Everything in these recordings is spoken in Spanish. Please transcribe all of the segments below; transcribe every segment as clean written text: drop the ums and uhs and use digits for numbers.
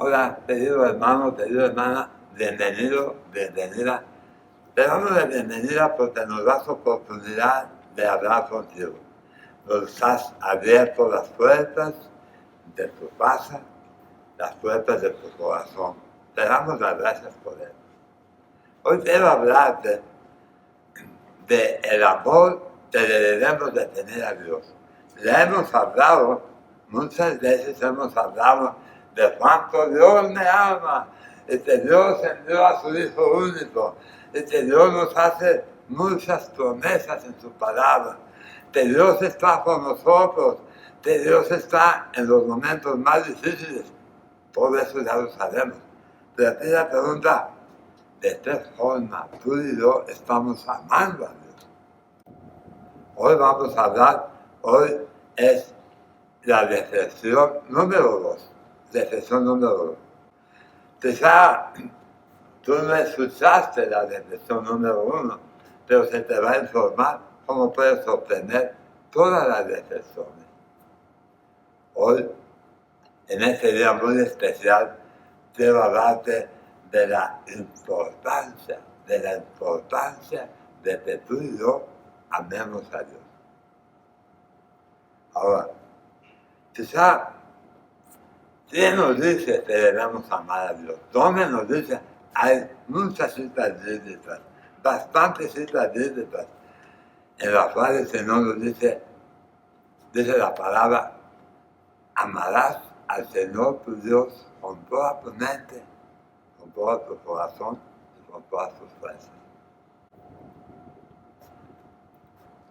Hola, querido hermano, querida hermana, bienvenido, bienvenida. Te damos la bienvenida porque nos das oportunidad de hablar contigo. Nos has abierto las puertas de tu casa, las puertas de tu corazón. Te damos las gracias por eso. Hoy quiero hablarte de el amor que debemos de tener a Dios. Le hemos hablado, muchas veces hemos hablado de cuánto Dios me ama, y que Dios envió a su Hijo único, y que Dios nos hace muchas promesas en su palabra, que Dios está con nosotros, que Dios está en los momentos más difíciles. Todo eso ya lo sabemos. Pero aquí la pregunta, ¿de qué forma tú y yo estamos amando a Dios? Hoy vamos a hablar, hoy es la reflexión número 2. Reflexión número 2. Quizá tú no escuchaste la reflexión número 1, pero se te va a informar cómo puedes obtener todas las reflexiones. Hoy, en este día muy especial, quiero hablarte de la importancia de que tú y yo amemos a Dios. Ahora, quizá, ¿quién nos dice que debemos amar a Dios? ¿Dónde nos dice? Hay muchas citas bíblicas, bastantes citas bíblicas, en las cuales el Señor nos dice la palabra, amarás al Señor tu Dios con toda tu mente, con todo tu corazón y con todas tus fuerzas.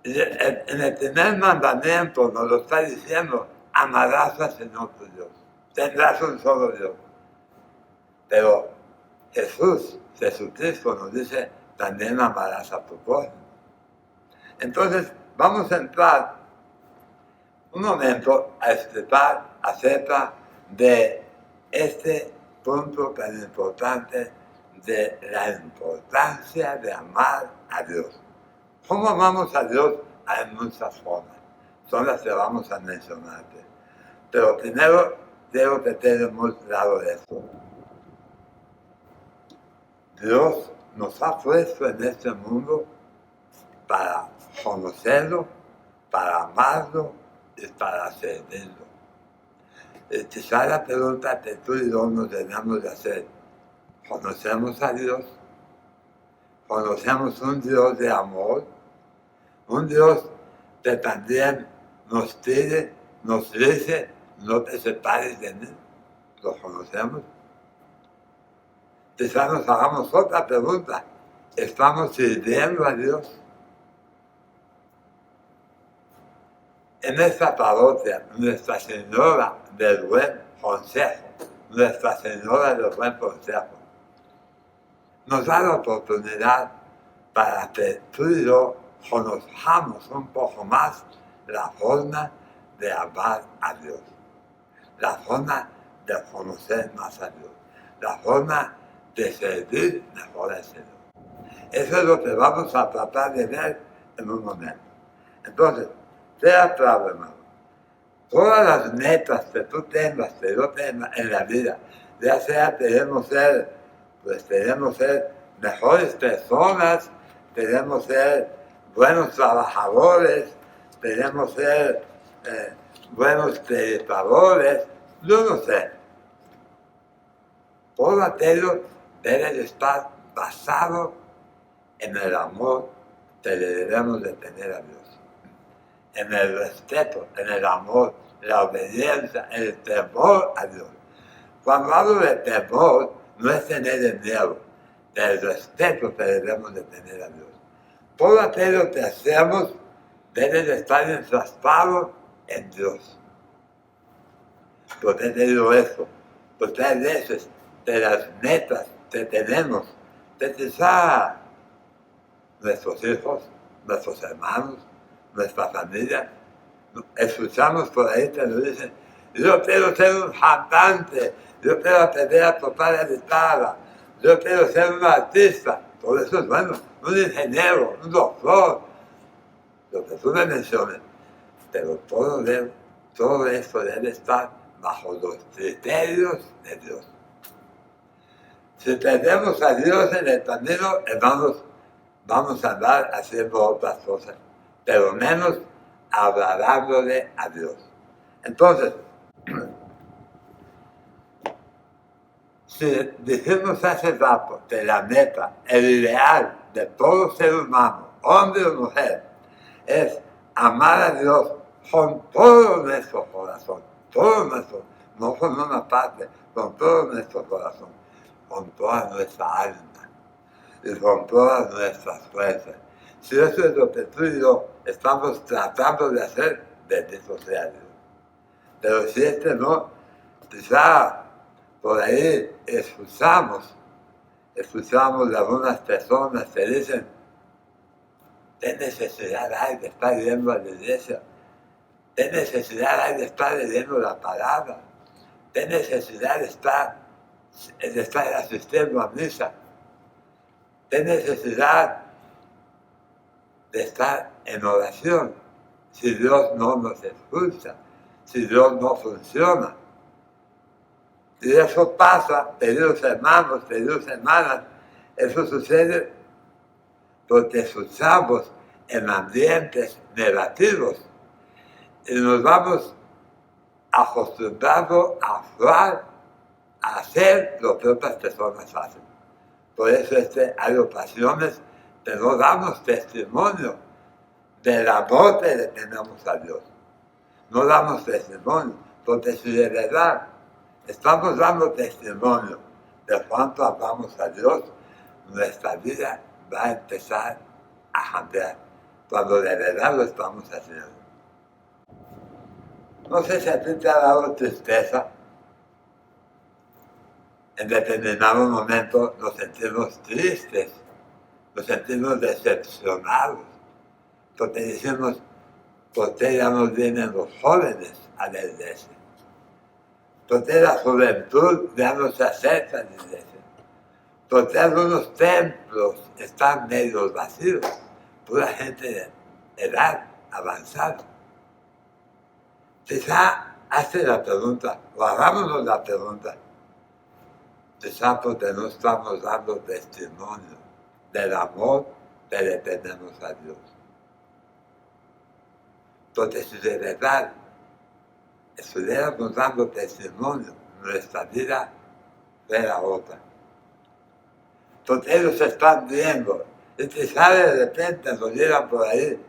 Y en el primer mandamiento nos lo está diciendo, amarás al Señor tu Dios. Tendrás un solo Dios. Pero Jesucristo nos dice, también amarás a tu prójimo. Entonces, vamos a entrar un momento a explicar acerca de este punto tan importante de la importancia de amar a Dios. ¿Cómo amamos a Dios? Hay muchas formas, son las que vamos a mencionarte. Pero primero, quiero que tengas muy claro esto. Dios nos ha puesto en este mundo para conocerlo, para amarlo y para servirlo. Quizá la pregunta que tú y yo nos debemos de hacer, ¿conocemos a Dios? ¿Conocemos un Dios de amor? Un Dios que también nos pide, nos dice, no te separes de mí. ¿Lo conocemos? Quizá nos hagamos otra pregunta. ¿Estamos sirviendo a Dios? En esta parroquia, Nuestra Señora del Buen Consejo, Nuestra Señora del Buen Consejo, nos da la oportunidad para que tú y yo conozcamos un poco más la forma de amar a Dios, la forma de conocer más a Dios, la forma de servir mejor al Señor. Eso es lo que vamos a tratar de ver en un momento. Entonces, sea claro, hermano, todas las metas que tú tengas, que yo tenga en la vida, ya sea queremos ser mejores personas, queremos ser buenos trabajadores, queremos ser buenos trabajadores, yo no sé. Todo aquello debe de estar basado en el amor que le debemos de tener a Dios, en el respeto, en el amor, la obediencia, el temor a Dios. Cuando hablo de temor, no es tener el miedo, del respeto que debemos de tener a Dios. Todo aquello que hacemos debe de estar enfrascado en Dios. ¿Por qué te digo esto? Porque hay veces de las metas que tenemos, que quizá nuestros hijos, nuestros hermanos, nuestra familia, escuchamos por ahí que nos dicen, yo quiero ser un cantante, yo quiero aprender a tocar la guitarra, yo quiero ser un artista. Todo eso es bueno, un ingeniero, un doctor, lo que tú me menciones. Pero todo esto debe estar bajo los criterios de Dios. Si tenemos a Dios en el camino, hermanos, vamos a andar haciendo otras cosas, pero menos agradándole a Dios. Entonces, si dijimos hace rato que la meta, el ideal de todo ser humano, hombre o mujer, es amar a Dios con todo nuestro corazón, todo nuestro, no con una parte, con todo nuestro corazón, con toda nuestra alma y con todas nuestras fuerzas. Si eso es lo que tú y yo estamos tratando de hacer, bendito sea Dios. Pero si este no, quizá por ahí escuchamos de algunas personas que dicen, ¿qué necesidad hay de estar yendo a la iglesia? ¿Qué necesidad hay de estar leyendo la palabra? ¿Qué necesidad de estar asistiendo a misa? ¿Qué necesidad de estar en oración si Dios no nos escucha, si Dios no funciona? Y eso pasa, queridos hermanos, queridas hermanas, eso sucede porque escuchamos en ambientes negativos y nos vamos acostumbrando a actuar, a hacer lo que otras personas hacen. Por eso hay ocasiones que no damos testimonio del amor que le tenemos a Dios. No damos testimonio, porque si de verdad estamos dando testimonio de cuánto amamos a Dios, nuestra vida va a empezar a cambiar, cuando de verdad lo estamos haciendo. No sé si a ti te ha dado tristeza. En determinado momento nos sentimos tristes, nos sentimos decepcionados, porque decimos, ¿por qué ya no vienen los jóvenes a la iglesia? ¿Por qué la juventud ya no se acerca a la iglesia? ¿Por qué algunos templos están medio vacíos? Pura gente de edad avanzada. Quizá hace la pregunta, o hagámonos la pregunta, quizá porque no estamos dando testimonio del amor que le tenemos a Dios. Porque si de verdad estuviéramos dando testimonio, nuestra vida fuera otra. Porque ellos están viendo, y quizá de repente nos llegan por ahí,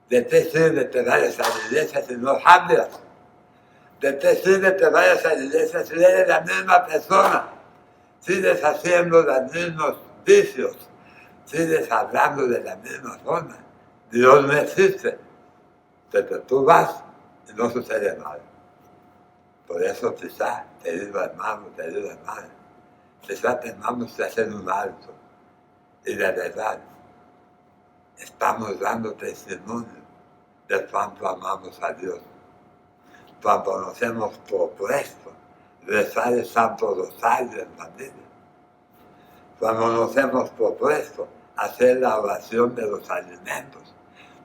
¿de qué sirve que vayas a la iglesia si no cambias? ¿De qué sirve que vayas a la iglesia si eres la misma persona? Sigues haciendo los mismos vicios, sigues hablando de la misma forma. Dios no existe, pero tú vas y no sucede nada. Por eso quizá, querido hermano, querida hermana, quizá tengamos que hacer un alto. Y de verdad, estamos dando testimonio de cuánto amamos a Dios. Cuando nos hemos propuesto rezar el Santo Rosario en familia. Cuando nos hemos propuesto hacer la oración de los alimentos,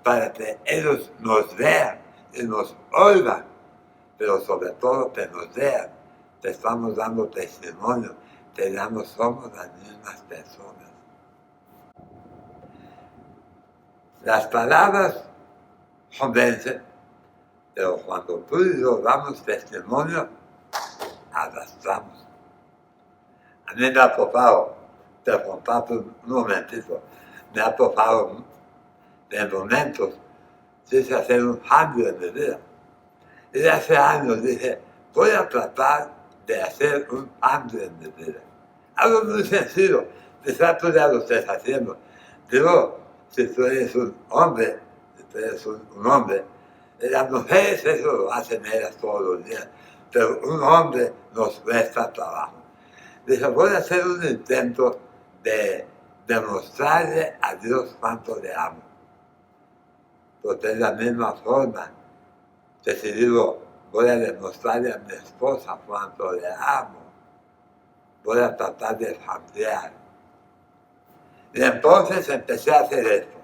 para que ellos nos vean y nos oigan, pero sobre todo que nos vean, que estamos dando testimonio, que ya no somos las mismas personas. Las palabras convencen, pero cuando tú y yo damos testimonio, arrastramos. A mí me ha tocado, te comparto un momentito, me ha tocado en momentos, quise hacer un cambio en mi vida. Y hace años dije, voy a tratar de hacer un cambio en mi vida. Algo muy sencillo, quizás tú ya lo estés haciendo. Digo, si tú eres un hombre, las mujeres eso lo hacen ellas todos los días, pero un hombre nos cuesta trabajo. Dije, voy a hacer un intento de demostrarle a Dios cuánto le amo. Porque es la misma forma que si digo, voy a demostrarle a mi esposa cuánto le amo, voy a tratar de cambiar. Y entonces empecé a hacer esto.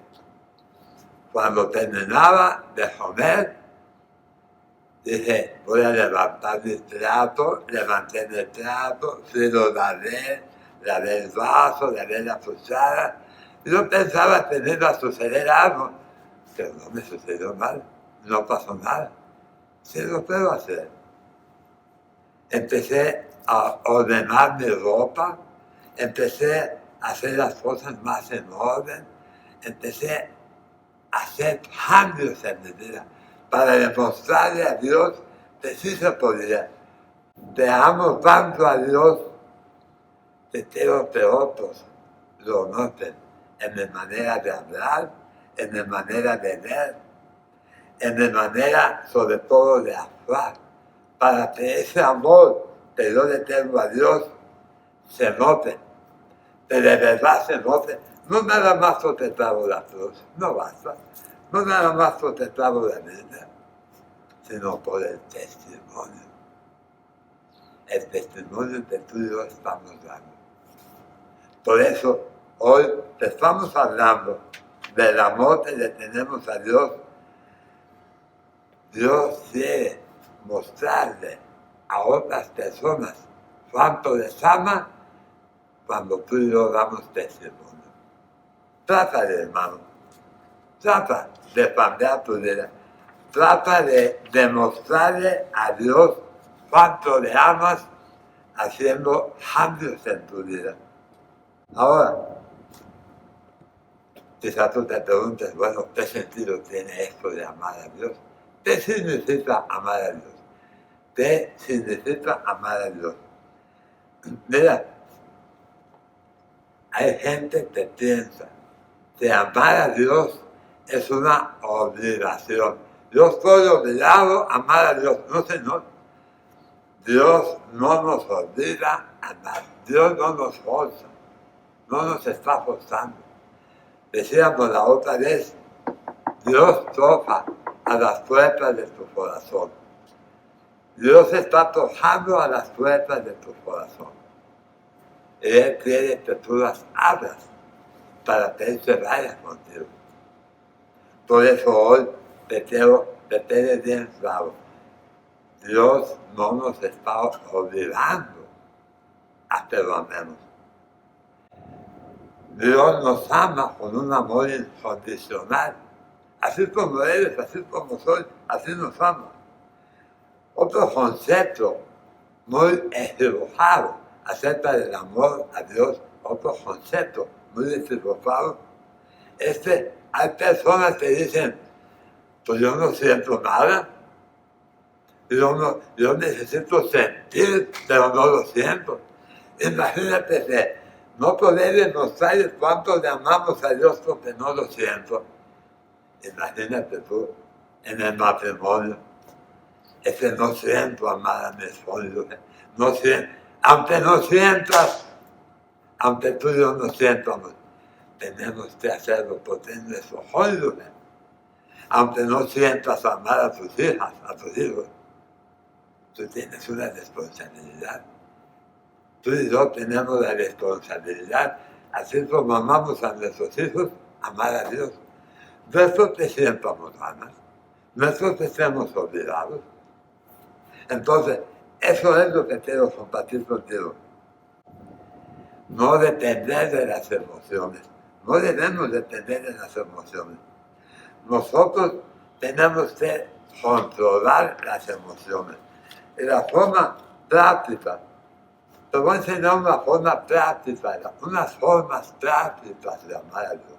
Cuando terminaba de comer, dije, voy a levantar mi plato, levanté mi plato, fui lo lavé, lavé el vaso, lavé la cuchara. Yo pensaba tener a suceder algo, pero no me sucedió nada, no pasó nada. Sí lo puedo hacer. Empecé a ordenar mi ropa, empecé a hacer las cosas más en orden, empecé a hacer cambios en mi vida para demostrarle a Dios que sí se podía. Te amo tanto a Dios que quiero que otros lo noten en mi manera de hablar, en mi manera de ver, en mi manera sobre todo de actuar, para que ese amor que yo le tengo a Dios se note, que de verdad se note. No nada más porque traigo la cruz, no basta. No nada más porque traigo la Biblia, sino por el testimonio. El testimonio que tú y yo estamos dando. Por eso, hoy te estamos hablando del amor que le tenemos a Dios. Dios quiere mostrarle a otras personas cuánto les ama cuando tú y yo damos testimonio. Trata de, hermano, trata de cambiar tu vida. Trata de demostrarle a Dios cuánto le amas haciendo cambios en tu vida. Ahora, quizás tú te preguntes, bueno, ¿qué sentido tiene esto de amar a Dios? ¿Qué significa amar a Dios? ¿Qué significa amar a Dios? Mira, hay gente que piensa que amar a Dios es una obligación. Yo estoy obligado a amar a Dios. No, Señor. Dios no nos obliga a amar. Dios no nos forza. No nos está forzando. Decíamos la otra vez, Dios toca a las puertas de tu corazón. Dios está tocando a las puertas de tu corazón. Y Él quiere que tú las abras para que Él se vaya contigo. Por eso hoy te quede bien claro. Dios no nos está obligando a que lo amemos. Dios nos ama con un amor incondicional. Así como eres, así como soy, así nos ama. Otro concepto muy equivocado acerca del amor a Dios, otro concepto muy equivocado, es que hay personas que dicen, pues yo no siento nada, yo necesito sentir, pero no lo siento. Imagínate que no poder demostrar cuánto le amamos a Dios porque no lo siento. Imagínate tú, en el matrimonio, es que no siento amar a mi esposo. No siento, aunque no sientas, aunque tú y yo no sientamos, tenemos que hacerlo porque es nuestro cónyuge. Aunque no sientas amar a tus hijas, a tus hijos, tú tienes una responsabilidad. Tú y yo tenemos la responsabilidad, así como amamos a nuestros hijos, amar a Dios. No es porque sientamos ganas, no es porque estemos obligados. Entonces, eso es lo que quiero compartir contigo. No depender de las emociones. No debemos depender de las emociones. Nosotros tenemos que controlar las emociones. Y la forma práctica, te voy a enseñar una forma práctica, unas formas prácticas de amar a Dios.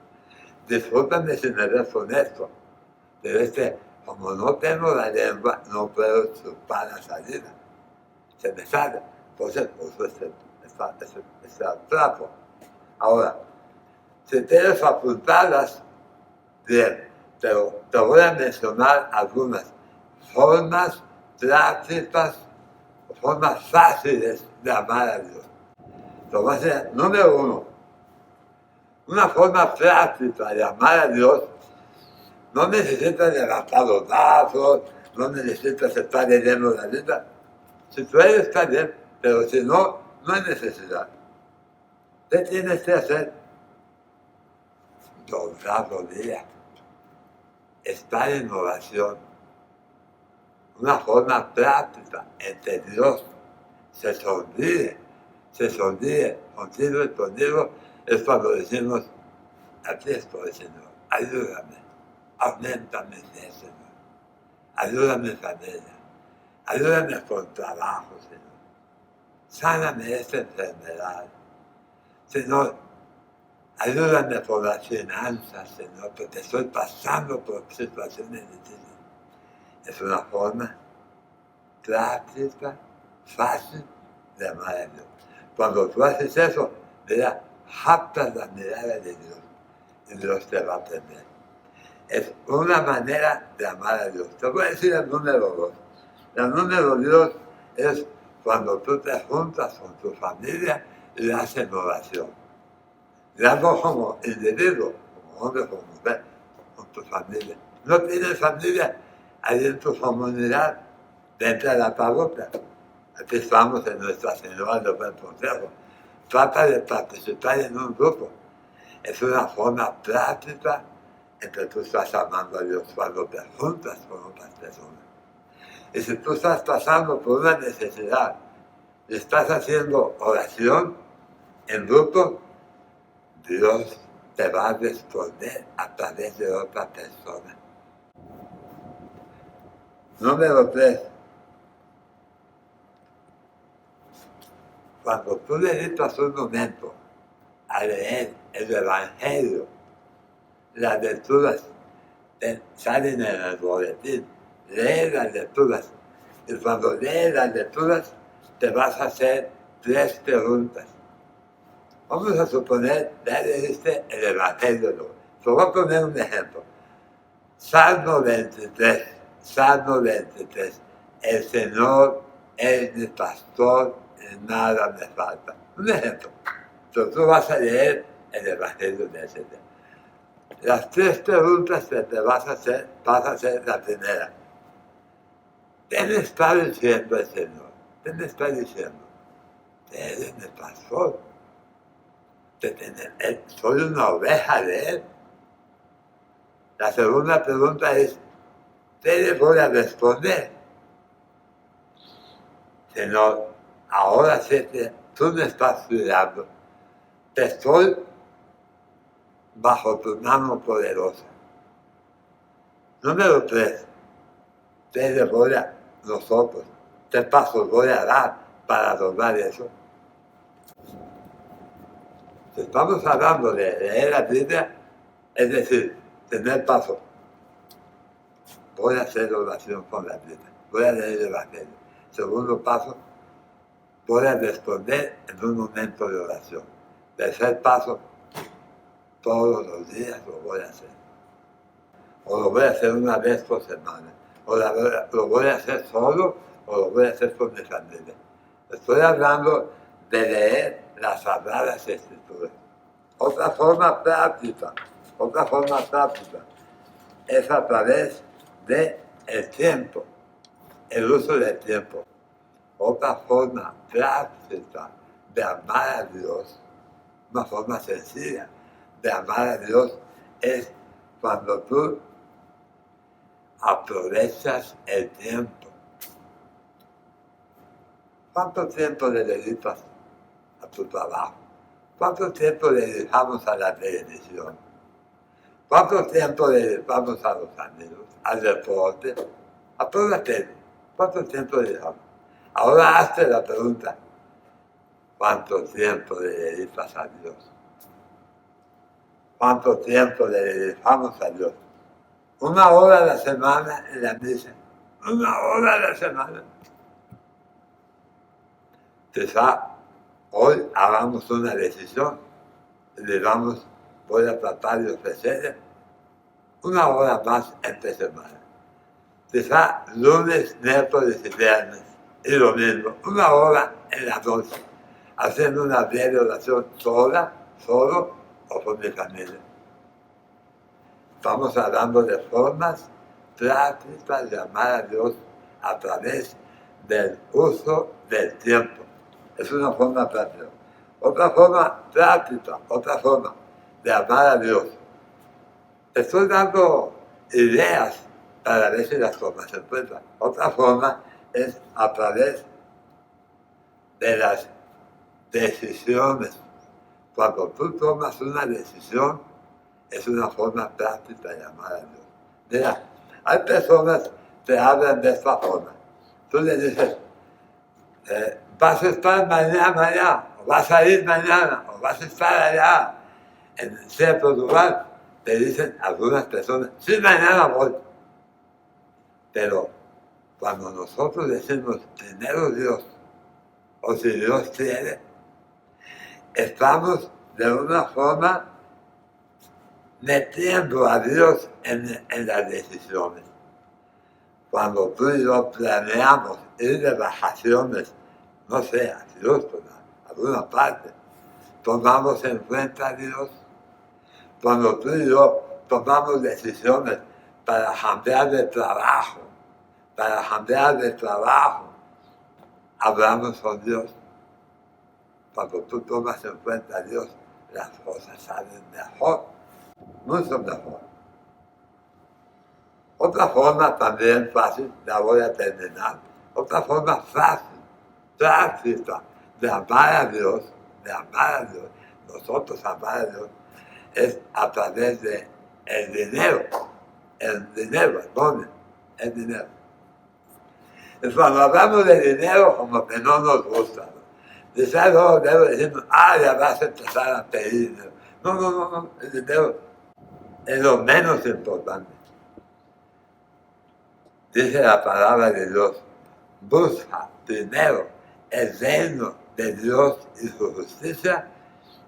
Discúlpame si me ves con esto, pero es que como no tengo la lengua, no puedo chupar la salida. Se me sale. Entonces uso este trapo. Ahora, si quieres apuntarlas, bien, pero te voy a mencionar algunas formas prácticas, formas fáciles de amar a Dios. Entonces, número uno, una forma práctica de amar a Dios. No necesitas levantar los brazos, no necesitas estar leyendo la letra. Si puedes, está bien, pero si no, no hay necesidad. ¿Qué tienes que hacer? Doblar rodillas. Estar en oración. Una forma práctica entre Dios. Se sonríe contigo y conmigo es cuando decimos, aquí estoy, Señor, ayúdame, aumentame, Señor, ayúdame familia, ayúdame con trabajo, Señor, sáname esta enfermedad, Señor, ayúdame por las finanzas, Señor, porque estoy pasando por situaciones difíciles. Es una forma práctica, fácil de amar a Dios. Cuando tú haces eso, verás, captas la mirada de Dios y Dios te va a atender. Es una manera de amar a Dios. Te voy a decir el número 2. El número 2 es cuando tú te juntas con tu familia y hacen oración. Hazlo como individuo, como hombre, como mujer, con tu familia. No tienes familia ahí en tu comunidad, dentro de la parroquia. Aquí estamos en Nuestra Señora del Buen Consejo. Trata de participar en un grupo. Es una forma práctica en que tú estás amando a Dios cuando te juntas con otras personas. Y si tú estás pasando por una necesidad y estás haciendo oración en grupo, Dios te va a responder a través de otra persona. Número 3. Cuando tú dedicas un momento a leer el Evangelio, las lecturas salen en el boletín, lee las lecturas. Y cuando lees las lecturas, te vas a hacer 3 preguntas. Vamos a suponer, ya leíste el Evangelio. Te voy a poner un ejemplo. Salmo 23, Salmo 23. El Señor es mi pastor y nada me falta. Un ejemplo. Entonces tú vas a leer el Evangelio de ese día. Las 3 preguntas que te vas a hacer la primera. ¿Qué me está diciendo el Señor? ¿Qué me está diciendo? Que Él es mi pastor. Soy una oveja de Él. La segunda pregunta es, ¿qué le voy a responder? Señor, ahora sé que tú me estás cuidando. Te estoy bajo tu mano poderosa. Número 3, ¿qué le voy a nosotros? ¿Qué pasos voy a dar para lograr eso? Si estamos hablando de leer la Biblia, es decir, tener pasos. Voy a hacer oración con la Biblia. Voy a leer el Evangelio. Segundo paso, voy a responder en un momento de oración. Tercer paso, todos los días lo voy a hacer. O lo voy a hacer una vez por semana. O lo voy a hacer solo o lo voy a hacer con mi familia. Estoy hablando de leer las Sagradas Escrituras. Otra forma práctica es a través del tiempo, el uso del tiempo. Otra forma práctica de amar a Dios, una forma sencilla de amar a Dios es cuando tú aprovechas el tiempo. ¿Cuánto tiempo le dedicas a tu trabajo? ¿Cuánto tiempo le dedicamos a la televisión? ¿Cuánto tiempo le dedicamos a los amigos, al deporte, a toda la tele? ¿Cuánto tiempo le dedicamos? Ahora hazte la pregunta, ¿cuánto tiempo le dedicas a Dios? ¿Cuánto tiempo le dedicamos a Dios? 1 hora a la semana en la misa. 1 hora a la semana. Quizá hoy hagamos una decisión y digamos, voy a tratar de ofrecerle 1 hora más entre semana. Quizá lunes, miércoles y viernes y domingo, 1 hora en la noche, haciendo una breve oración sola, solo o con mi familia. Estamos hablando de formas prácticas de amar a Dios a través del uso del tiempo. Es una forma práctica. Otra forma práctica, otra forma de amar a Dios. Te estoy dando ideas para ver si las tomas en cuenta. Otra forma es a través de las decisiones Cuando tú tomas una decisión, es una forma práctica de amar a Dios. Mira, hay personas que te hablan de esta forma. Tú le dices, vas a estar mañana allá, o vas a ir mañana, o vas a estar allá, en cierto lugar. Te dicen algunas personas, sí, mañana voy. Pero cuando nosotros decimos, primero Dios, o si Dios quiere, estamos de una forma metiendo a Dios en las decisiones. Cuando tú y yo planeamos ir de vacaciones, no sé, a Houston, a alguna parte, tomamos en cuenta a Dios. Cuando tú y yo tomamos decisiones para cambiar de trabajo, hablamos con Dios. Cuando tú tomas en cuenta a Dios, las cosas salen mejor, mucho mejor. Otra forma también fácil, la voy a terminar, otra forma fácil, práctica de amar a Dios, nosotros amar a Dios, es a través de el dinero, ¿dónde? El dinero. Y cuando hablamos de dinero, como que no nos gusta, ¿no? Dice, no, debo decir, ya vas a empezar a pedir dinero. No, el dinero es lo menos importante. Dice la palabra de Dios, busca primero el reino de Dios y su justicia,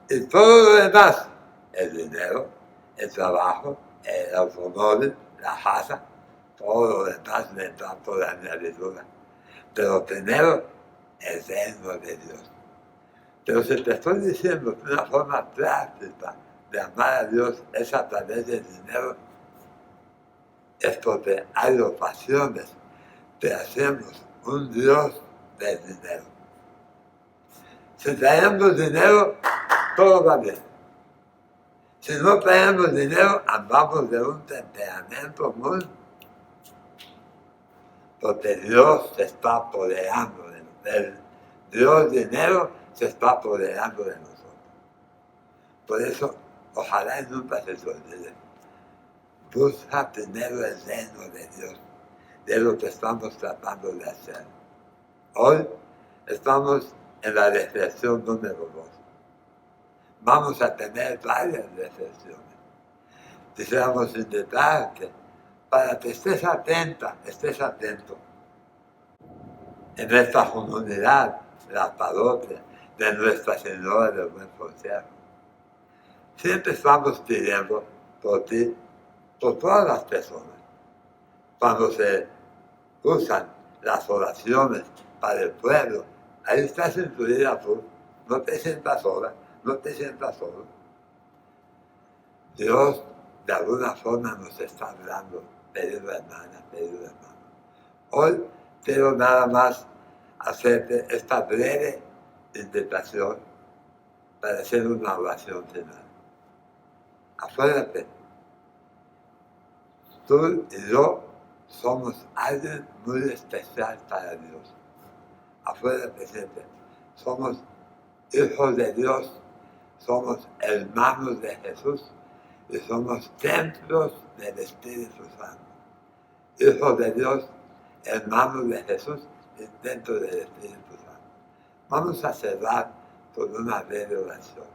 y todo lo demás, el dinero, el trabajo, el automóvil, la casa, todo lo demás vendrá por añadidura. Pero primero, el reino de Dios. Pero si te estoy diciendo que una forma práctica de amar a Dios es a través del dinero, es porque hay ocasiones que hacemos un Dios del dinero. Si traemos dinero, todo va bien. Si no traemos dinero, andamos de un temperamento muy... Porque Dios se está apoderando de él. Dios dinero se está apoderando de nosotros. Por eso, ojalá y nunca se olvide. Busca primero el reino de Dios, de lo que estamos tratando de hacer. Hoy estamos en la reflexión número 2. Vamos a tener varias reflexiones. Quisiéramos invitarte para que estés atento en esta comunidad, la parroquia de Nuestra Señora del Buen Consejo. Siempre estamos pidiendo por ti, por todas las personas. Cuando se usan las oraciones para el pueblo, ahí estás incluida tú. No te sientas sola, no te sientas solo. Dios de alguna forma nos está hablando, querido hermana, querido hermano. Hoy quiero nada más hacerte esta breve invitación para hacer una oración final. Acuérdate, tú y yo somos alguien muy especial para Dios. Acuérdate siempre, somos hijos de Dios, somos hermanos de Jesús y somos templos del Espíritu Santo. Hijos de Dios, hermanos de Jesús y templos del Espíritu Santo. Vamos a cerrar con una breve oración.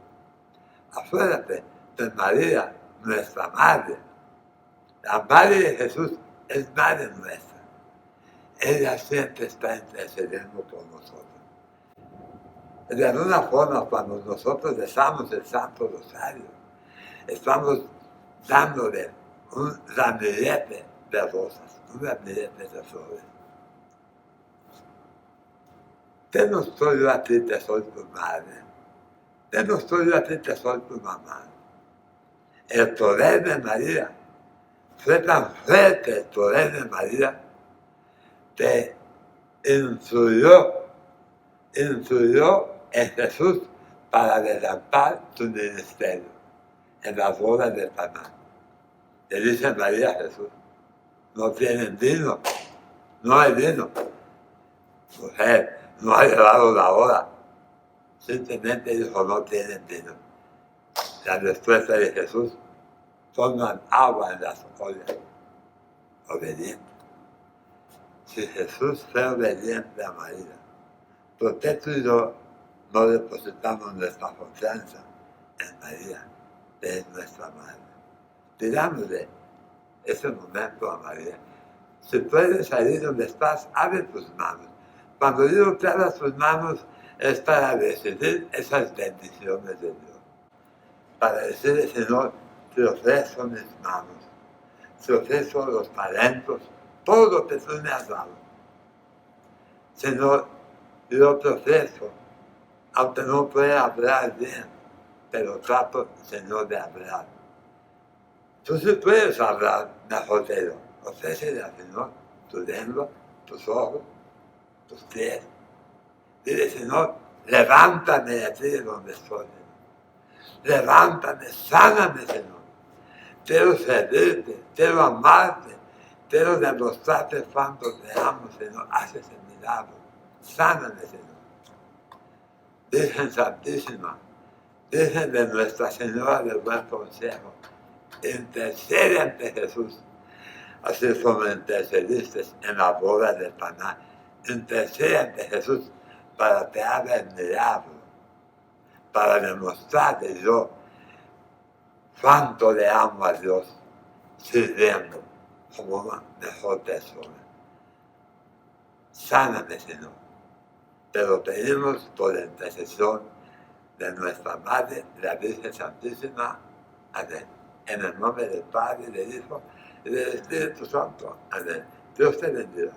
Acuérdate de María, nuestra madre. La madre de Jesús es madre nuestra. Ella siempre está intercediendo por nosotros. De alguna forma, cuando nosotros rezamos el Santo Rosario, estamos dándole un ramillete de rosas, un ramillete de flores. ¿Qué no soy yo a ti, que soy tu madre? ¿Qué no soy yo a ti, que soy tu mamá? El poder de María fue tan fuerte, el poder de María, que influyó en Jesús para adelantar su ministerio en las bodas de Caná. Le dice María a Jesús, no tienen vino, no hay vino. Mujer, no ha llegado la hora. Simplemente dijo, no tienen vino. La respuesta de Jesús: pongan agua en las ollas. Obediente. Si Jesús fue obediente a María, ¿por qué tú y yo no depositamos nuestra confianza en María, que es nuestra madre? Pidámosle ese momento a María. Si puedes salir donde estás, abre tus manos. Cuando digo que abras tus manos, es para recibir esas bendiciones de Dios. Para decirle: Señor, te ofrezco mis manos, te ofrezco los talentos, todo lo que tú me has dado. Señor, yo te ofrezco, aunque no pueda hablar bien, pero trato, Señor, de hablar. Tú sí puedes hablar mejor que yo. Ofrécele al Señor tu lengua, tus ojos, tus pies. Dile: Señor, levántame de aquí de donde estoy. Levántame, sáname, Señor. Quiero servirte, quiero amarte, quiero demostrarte cuánto te amo, Señor. Haz ese milagro. Sáname, Señor. Virgen Santísima, Virgen de Nuestra Señora del Buen Consejo, intercede ante Jesús, así como intercediste en la boda de Caná. Intercede ante Jesús para que haga el milagro, para demostrarte yo cuánto le amo a Dios, sirviendo como una mejor persona. Sáname, Señor. Te lo pedimos por la intercesión de nuestra Madre, la Virgen Santísima. Amén. En el nombre del Padre, del Hijo y del Espíritu Santo. Amén. Dios te bendiga.